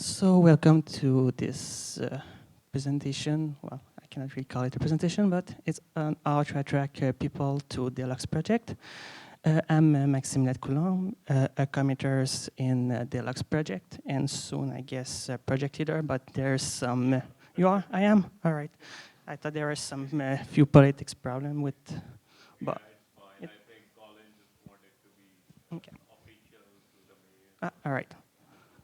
So welcome to this presentation. Well, I cannot really call it a presentation, but it's an how to attract people to the DLUX project. I'm Maxime Coulombe, a committer in the DLUX project, and soon, I guess, project leader, but there's some... you are? I am? All right. I thought there was some few politics problem with... but It's fine. it, I think Colin just wanted to be okay. official to the mayor. All right.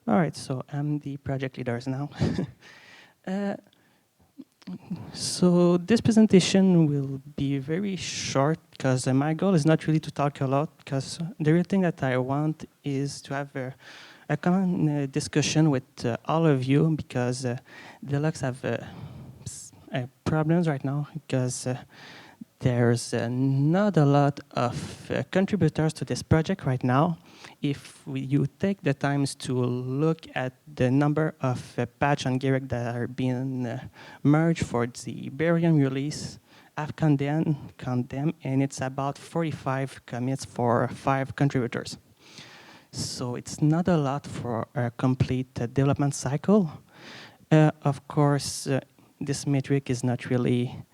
All right, so I'm the project leader now. uh, so this presentation will be very short because my goal is not really to talk a lot, because the real thing that I want is to have a common discussion with all of you, because DLUX have problems right now, because there's not a lot of contributors to this project right now. If you take the times to look at the number of patch on Garrick that are being merged for the Barium release, I've condemned, and it's about 45 commits for 5 contributors. So it's not a lot for a complete development cycle. Of course, this metric is not really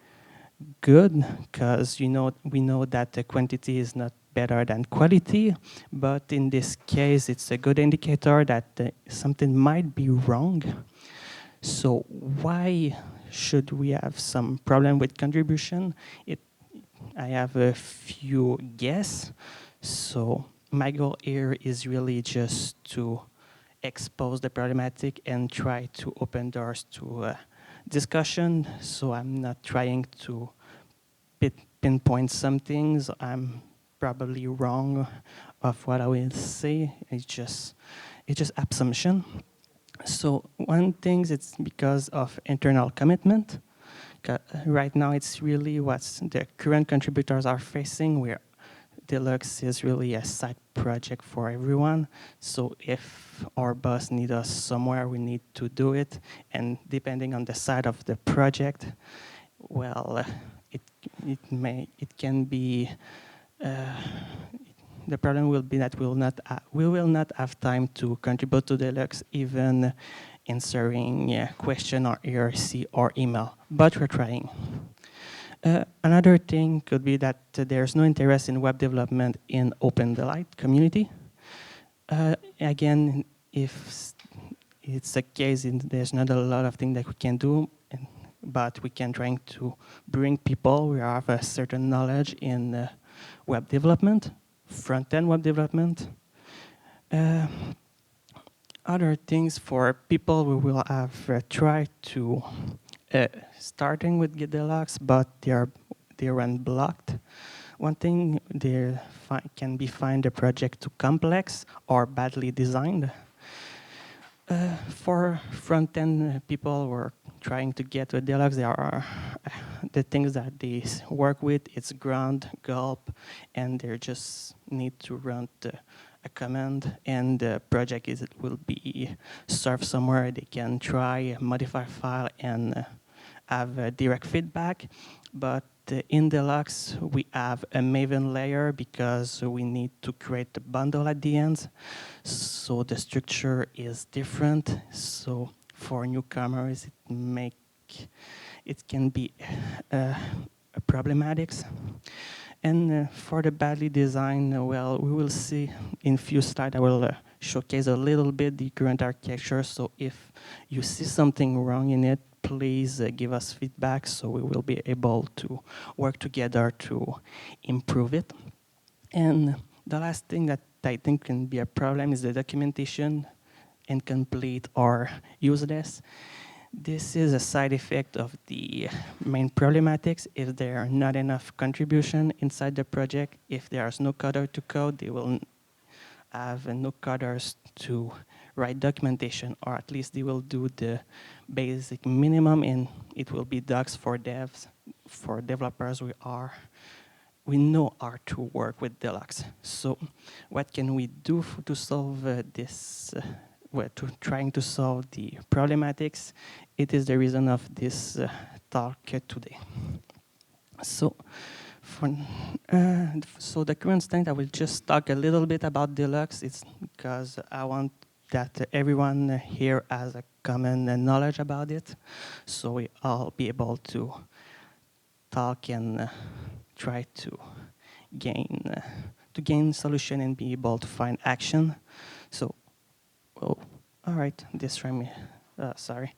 good, because we know that the quantity is not better than quality, but in this case it's a good indicator that something might be wrong. So why should we have some problem with contribution? I have a few guesses. So my goal here is really just to expose the problematic and try to open doors to discussion. So I'm not trying to pinpoint some things. I'm probably wrong of what I will say. It's just assumption. So one thing, it's because of internal commitment. Right now, it's really what the current contributors are facing, where DLUX is really a side project for everyone. So if our boss needs us somewhere, we need to do it. And depending on the side of the project, well, it can be the problem will be that we will not have time to contribute to DLUX, even answering question or ERC or email, but we're trying. Another thing could be that there's no interest in web development in OpenDaylight community. Again, if it's a case, there's not a lot of things that we can do, but we can try to bring people who have a certain knowledge in web development, front-end web development. Other things for people who will have tried to starting with DLUX, but they run blocked. One thing, they can be find the project too complex or badly designed. For front-end people who are trying to get to DLUX, there are the things that they work with. It's ground, gulp, and they just need to run a command, and the project will be served somewhere. They can try modify file and have direct feedback. But in DLUX, we have a Maven layer because we need to create the bundle at the end. So the structure is different. So for newcomers, it can be problematic. And for the badly designed, well, we will see in few slides. I will showcase a little bit the current architecture. So if you see something wrong in it, please give us feedback, so we will be able to work together to improve it. And the last thing that I think can be a problem is the documentation, incomplete or useless. This is a side effect of the main problematics. If there are not enough contribution inside the project, if there is no coder to code, they will have no coders to write documentation, or at least they will do the basic minimum, and it will be docs for devs. For developers, we know how to work with DLUX. So what can we do to solve this? Trying to solve the problematics. It is the reason of this talk today. So, so the current state, I will just talk a little bit about DLUX. It's because I want that everyone here has a common knowledge about it, so we all be able to talk and try to gain solution and be able to find action. So, oh, all right, this from me. Sorry,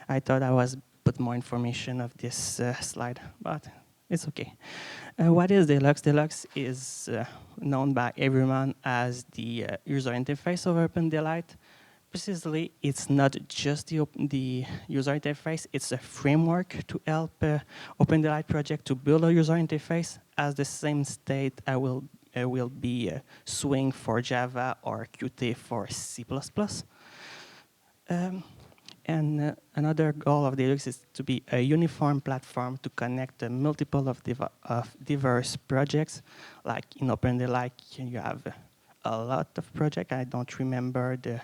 I thought I was put more information of this slide, but it's okay. What is DLUX? DLUX is known by everyone as the user interface of OpenDaylight. Precisely, it's not just the user interface, it's a framework to help OpenDaylight project to build a user interface as the same state will be Swing for Java or Qt for C++. And another goal of DLUX is to be a uniform platform to connect a multiple of diverse projects. Like in OpenDaylight, you have a lot of projects. I don't remember the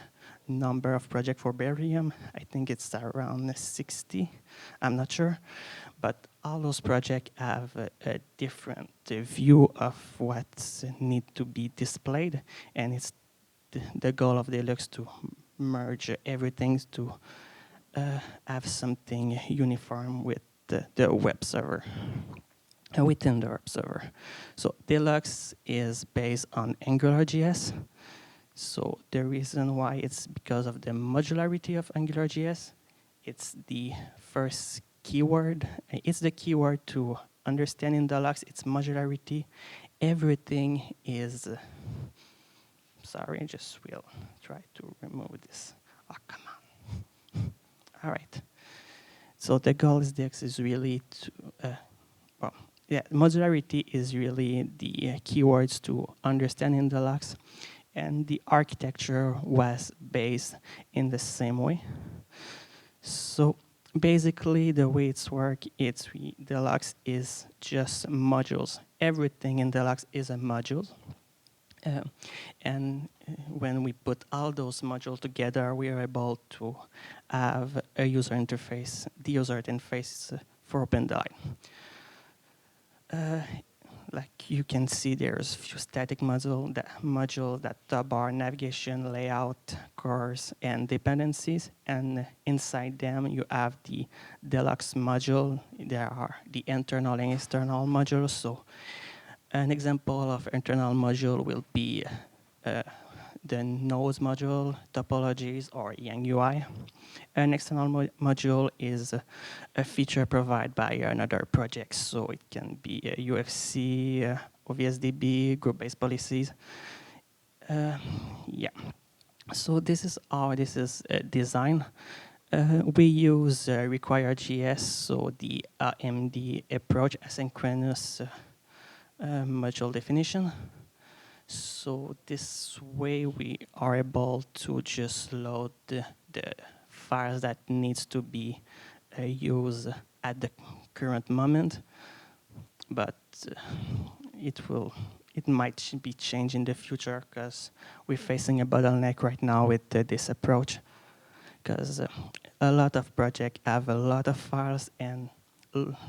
number of projects for Barium. I think it's around 60. I'm not sure. But all those projects have a different view of what need to be displayed. And it's the goal of DLUX to merge everything to have something uniform with the web server, within the web server. So DLUX is based on AngularJS. So the reason why it's because of the modularity of AngularJS. It's the first keyword. It's the keyword to understanding DLUX. It's modularity. Everything is. Sorry, I just will try to remove this. Oh, come on. All right. So the goal is DX is really to, modularity is really the keywords to understanding DLUX, and the architecture was based in the same way. So basically, the way it's work, DLUX is just modules. Everything in DLUX is a module. And when we put all those modules together, we are able to have a user interface, the user interface for OpenDaylight. Like you can see, there's a few static modules that bar navigation, layout, cores, and dependencies. And inside them, you have the DLUX module. There are the internal and external modules. So an example of internal module will be the nodes module, topologies, or Yang UI. An external module is a feature provided by another project, so it can be a UFC, OVSDB, group-based policies. Yeah. So this is how this is designed. We use require.js, so the AMD approach, asynchronous module definition. So this way we are able to just load the files that needs to be used at the current moment, but it might be changed in the future because we're facing a bottleneck right now with this approach, because a lot of projects have a lot of files, and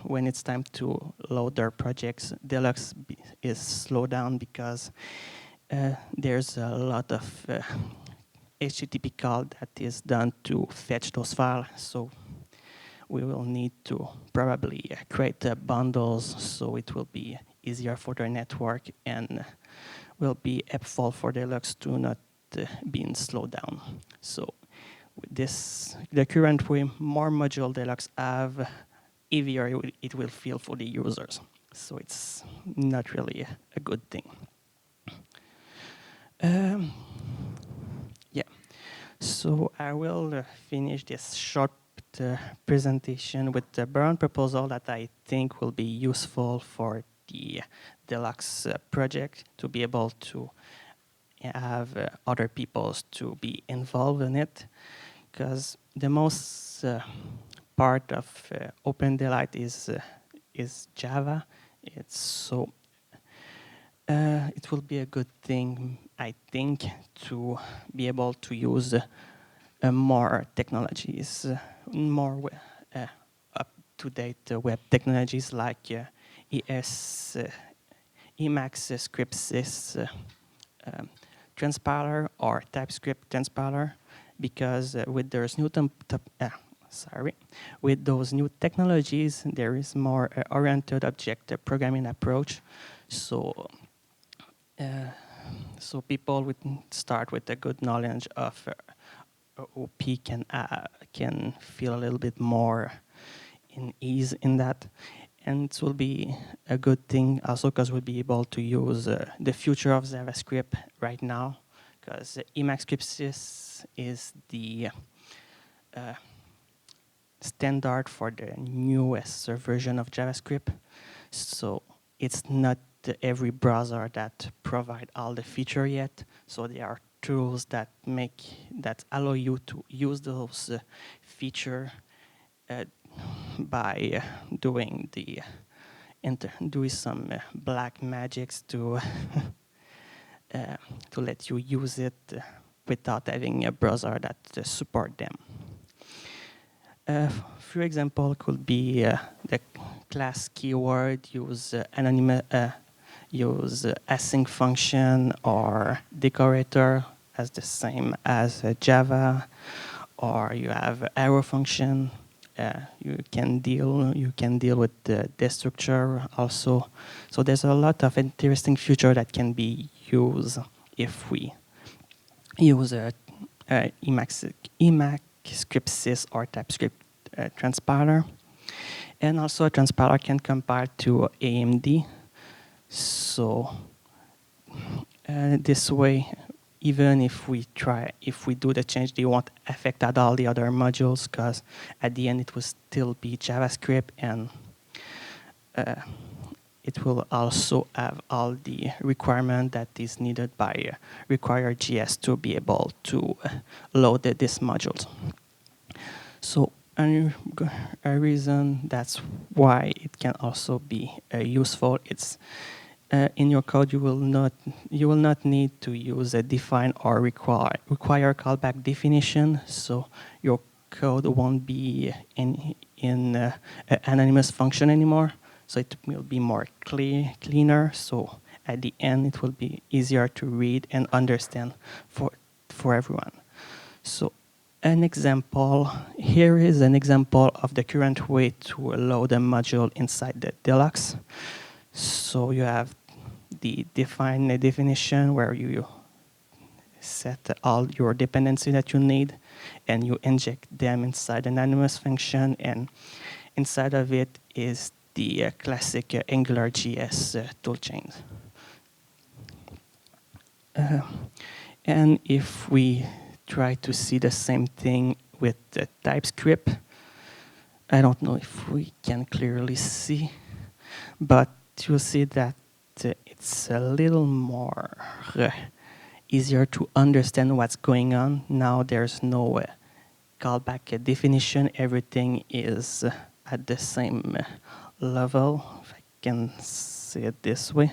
when it's time to load their projects, DLUX is slowed down because there's a lot of HTTP call that is done to fetch those files. So we will need to probably create bundles so it will be easier for the network and will be helpful for DLUX to not being slowed down. So with this, the current way more module DLUX have, easier it will feel for the users. So it's not really a good thing. Yeah, so I will finish this short presentation with the Brown proposal that I think will be useful for the DLUX project to be able to have other peoples to be involved in it, because the most part of OpenDaylight is Java. It's so it will be a good thing, I think, to be able to use more technologies, more up-to-date web technologies like Emacs script sys transpiler or TypeScript transpiler. because with those new technologies, there is more oriented object programming approach. So, so people would start with a good knowledge of OP can feel a little bit more in ease in that, and it will be a good thing also because we'll be able to use the future of JavaScript right now, because Emacscript 6 is the standard for the newest version of JavaScript. So it's not every browser that provide all the feature yet. So there are tools that allow you to use those feature by doing doing some black magics to let you use it without having a browser that support them. For example, could be the class keyword, use use async function or decorator as the same as Java, or you have arrow function. You can deal with the destructure also. So there's a lot of interesting feature that can be used if we use Emacscript 6 or TypeScript transpiler. And also a transpiler can compile to AMD. So this way, even if we do the change, they won't affect at all the other modules, because at the end it will still be JavaScript, and it will also have all the requirement that is needed by require.js to be able to load these modules. So a reason that's why it can also be useful, it's in your code you will not need to use a define or require callback definition. So your code won't be in an anonymous function anymore. So it will be more cleaner. So at the end it will be easier to read and understand for everyone. So an example here is an example of the current way to load a module inside the DLUX. So you have the definition where you set all your dependency that you need, and you inject them inside an anonymous function, and inside of it is the classic AngularJS toolchain. And if we try to see the same thing with the TypeScript, I don't know if we can clearly see, but you'll see that it's a little more easier to understand what's going on. Now there's no callback definition. Everything is at the same level, if I can say it this way.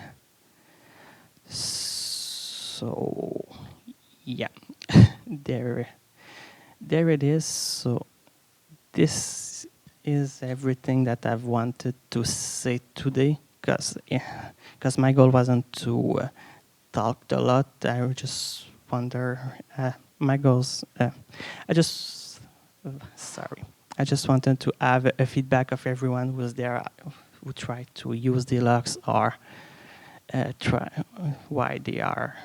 So yeah, there it is. So this is everything that I've wanted to say today, because my goal wasn't to talk a lot. I just wonder my goals. I just wanted to have a feedback of everyone who's there, who tried to use DLUX, or try why they are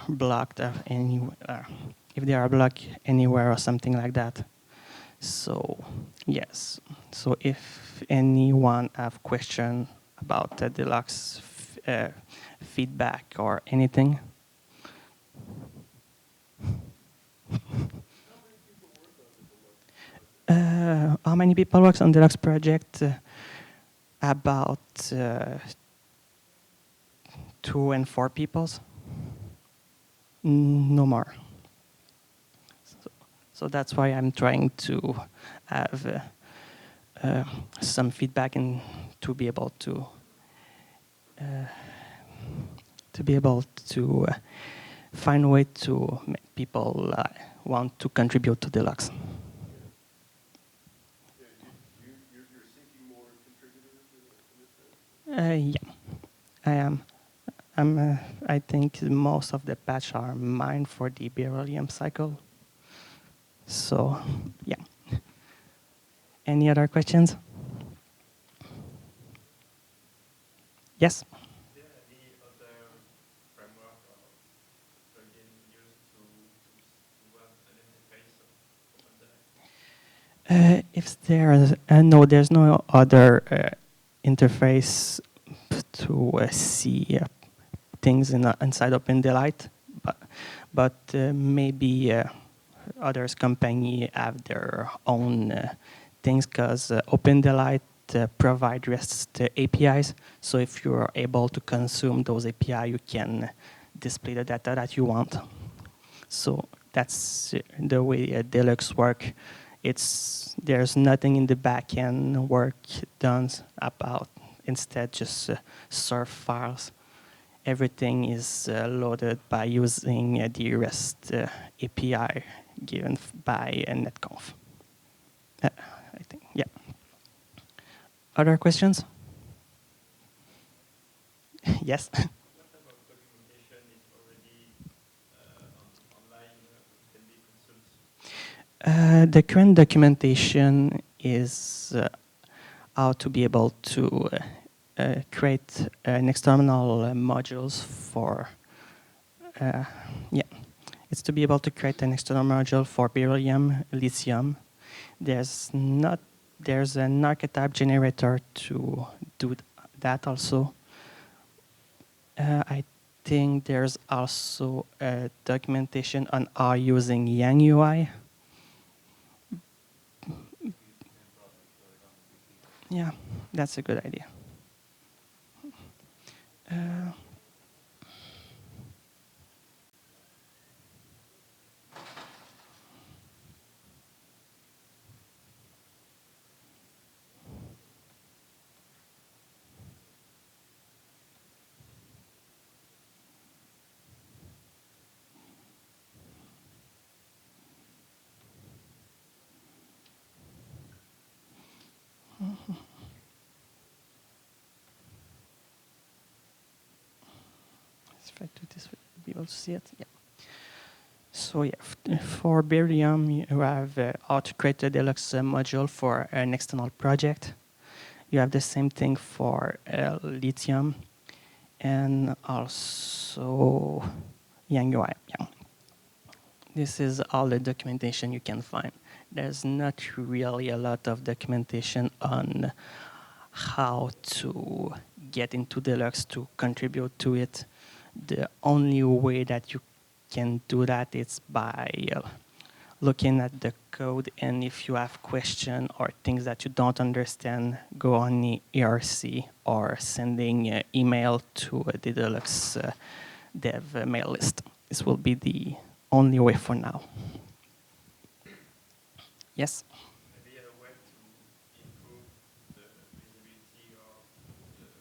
blocked if they are blocked anywhere or something like that. So yes. So if anyone have question about the DLUX feedback or anything. How many people works on the DLUX project? About 2 and 4 people. No more. So that's why I'm trying to have some feedback and to be able to find a way to make people want to contribute to DLUX. You're seeking more contributors in this Yeah, I am. I think most of the patch are mine for the beryllium cycle. So, yeah. Any other questions? Yes? Is there any other framework or plugin used to have an interface of OpenDaylight? If there's no, there's no other interface to see things inside OpenDaylight, but maybe others company have their own things because OpenDaylight provide REST APIs. So if you are able to consume those API, you can display the data that you want. So that's the way DLUX work. There's nothing in the backend work done about. Instead, just serve files. Everything is loaded by using the REST API given by netconf. I think, yeah. Other questions? Yes. What type of documentation is already online can be consulted? The current documentation is how to be able to create an external modules for, yeah, it's to be able to create an external module for beryllium, lithium. There's an archetype generator to do that also. I think there's also a documentation on how using Yang UI. Yeah, that's a good idea. Uh, let's try to this be able to see it. Yeah. So yeah, for beryllium, you have how to create a DLUX module for an external project. You have the same thing for lithium and also Yang UI. Yeah. This is all the documentation you can find. There's not really a lot of documentation on how to get into DLUX to contribute to it. The only way that you can do that is by looking at the code, and if you have questions or things that you don't understand, go on the ERC or sending email to the DLUX dev mail list. This will be the only way for now. Yes? Maybe a way to improve the visibility or the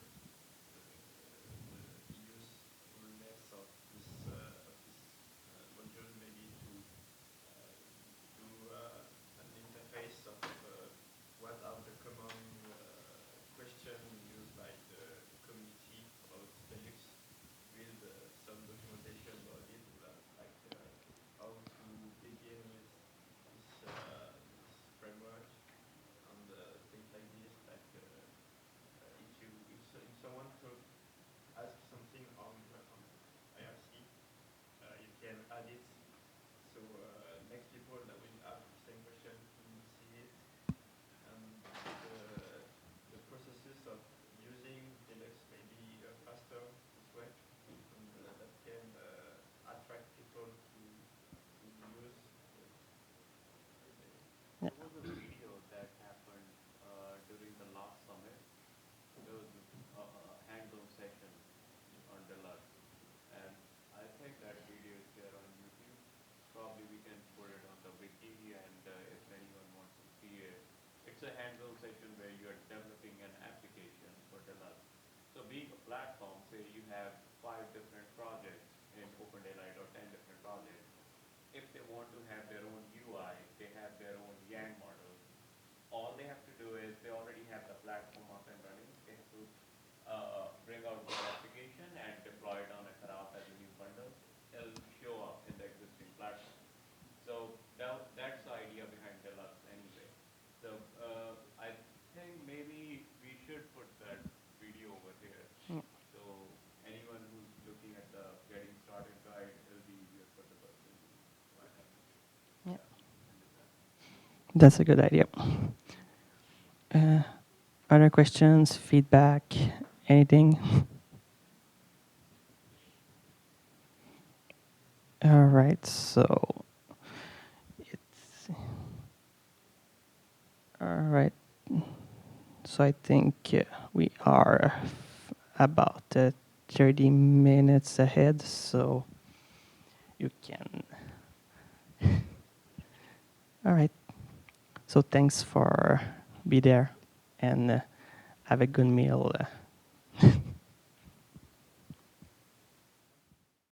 usefulness of this module, maybe to do an interface of what are the common questions used by the community about DLUX, build some documentation about it, like how to begin with this framework and things like this. Like if someone could ask something on IRC, you can add it so next people that will have the same question can see it, and the processes of using DLUX may be faster this way, and that can attract people to use it. Yeah. There was a video that happened during the last summit. There was a hands-on session on Deluxe, and I think that video is there on YouTube. Probably we can put it on the wiki, and if anyone wants to see it, it's a hands-on session where you are developing an application for Deluxe. So being a platform, say you have 5 different projects in OpenDaylight or 10 different projects. If they want to have their own UI, they have their own Yang model. All they have to do is they already have the platform up and running. They have to bring out their application and deploy it on a Karaf as a new bundle. It'll show up in the existing platform. So that's the That's a good idea. Other questions, feedback, anything? All right, so it's all right. So I think we are about 30 minutes ahead, so you can. All right. So thanks for be there and have a good meal